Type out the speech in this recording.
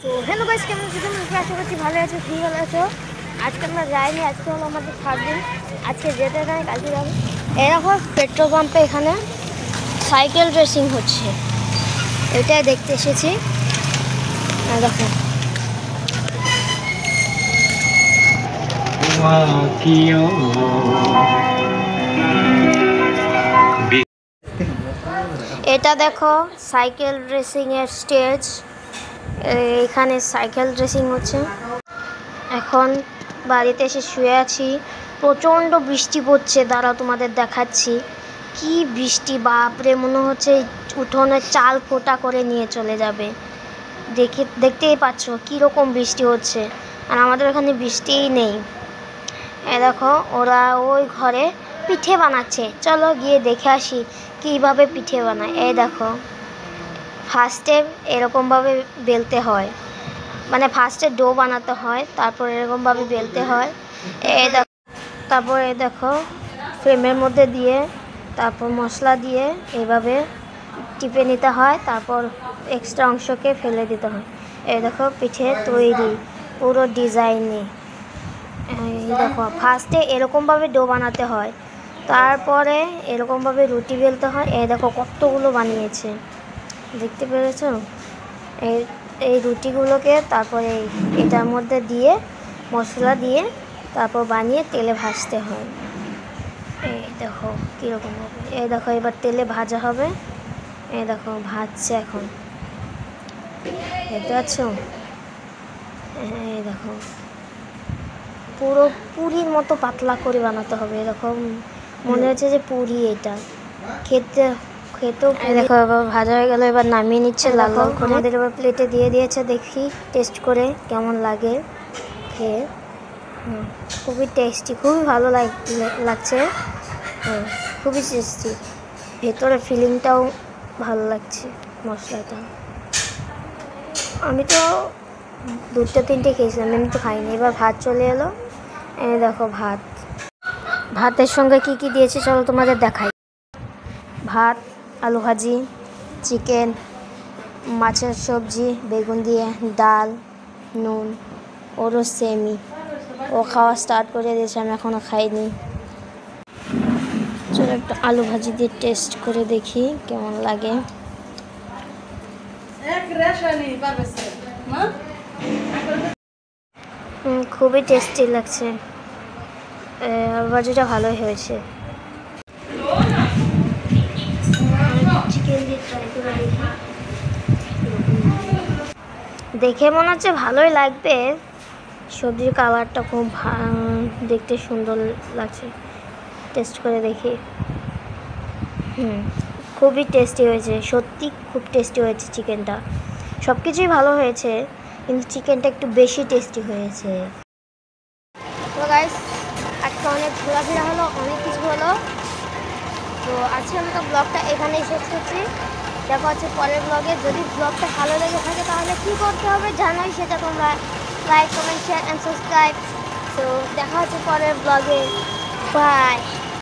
তো hello guys, কেমন আছো? তোমরা আশা করছি ভালো আছো, ঠিক ভালো আছো। আজকে আমরা যাইনি, আজকে হলো আমাদের 7 দিন। আজকে যেতে নাই, কালকে যাবো। এরকম পেট্রোল পাম্পে এখানে সাইকেল রেসিং হচ্ছে, এটাই দেখতে এসেছি। দেখো এটা দেখো সাইকেল রেসিং এর স্টেজ। এখানে সাইকেল রেসিং হচ্ছে। এখন বাড়িতে এসে শুয়ে আছি, প্রচণ্ড বৃষ্টি পড়ছে। দাঁড়াও তোমাদের দেখাচ্ছি কি বৃষ্টি, বাপরে, মনে হচ্ছে উঠোনের চাল ফোটা করে নিয়ে চলে যাবে। দেখতেই পাচ্ছ কীরকম বৃষ্টি হচ্ছে, আর আমাদের এখানে বৃষ্টিই নেই। দেখো ওরা ওই ঘরে পিঠে বানাচ্ছে, চলো গিয়ে দেখে আসি কীভাবে পিঠে বানায়। দেখো ফার্স্টে এরকমভাবে বেলতে হয়, মানে ফার্স্টে ডো বানাতে হয়, তারপর এরকমভাবে বেলতে হয়। দেখো তারপরে দেখো ফ্রেমের মধ্যে দিয়ে তারপর মশলা দিয়ে এইভাবে টিপে নিতে হয়, তারপর এক্সট্রা অংশকে ফেলে দিতে হয়। দেখো পিঠে তৈরি পুরো ডিজাইনে। দেখো ফার্স্টে এরকমভাবে ডো বানাতে হয়, তারপরে এরকমভাবে রুটি বেলতে হয়। দেখো কতগুলো বানিয়েছে, দেখতে পেরেছ? এই রুটিগুলোকে তারপরে এটার মধ্যে দিয়ে মশলা দিয়ে তারপর বানিয়ে তেলে ভাজতে হয়। দেখো কীরকম হবে। দেখো এবার তেলে ভাজা হবে। দেখো ভাজছে এখন, দেখতে পাচ্ছ? দেখো পুরো পুরির মতো পাতলা করে বানাতে হবে। এরকম মনে হচ্ছে যে পুরি, এটা খেতেও। দেখো এবার ভাজা হয়ে গেল, এবার নামিয়ে নিচ্ছে লাল লাল করে। আমাদের এবার প্লেটে দিয়ে দিয়েছে, দেখি টেস্ট করে কেমন লাগে খেয়ে। খুবই টেস্টি, খুবই ভালো লাগছে। খুবই টেস্টি, ভেতরে ফিলিংটাও ভালো লাগছে মশলাটা। আমি তো 2-3টে খেয়েছিলাম, আমি তো খাইনি। এবার ভাত চলে এলো। দেখো ভাতের সঙ্গে কি কি দিয়েছে চলো তোমাদের দেখাই। ভাত, আলু ভাজি, চিকেন, মাছের সবজি, বেগুন দিয়ে, ডাল, নুন, ওরও সেমি। ও খাওয়া স্টার্ট করে দিয়েছে, আমি এখনও খাইনি। চলো একটু আলু ভাজি দিয়ে টেস্ট করে দেখি কেমন লাগে। খুবই টেস্টি লাগছে, আলু ভাজিটা ভালোই হয়েছে। চিকেন দিয়ে ট্রাই করে দেখি, দেখে মনে হচ্ছে ভালোই লাগবে। সবজির কালারটা খুব দেখতে সুন্দর লাগছে, টেস্ট করে দেখি। খুবই টেস্টি হয়েছে, সত্যি খুব টেস্টি হয়েছে চিকেনটা। সব কিছুই ভালো হয়েছে, কিন্তু চিকেনটা একটু বেশি টেস্টি হয়েছে। তো গাইস, আজকে অনেক ঘোরাফেরা হলো, অনেক কিছু হলো। তো আজকের মতো ব্লগটা এখানেই শেষ করছি। দেখা হচ্ছে পরের ব্লগে। যদি ব্লগটা ভালো লেগে থাকে তাহলে কী করতে হবে জানোই, সেটা তোমরা like, comment, share and subscribe. তো দেখা হচ্ছে পরের ব্লগে। বাই।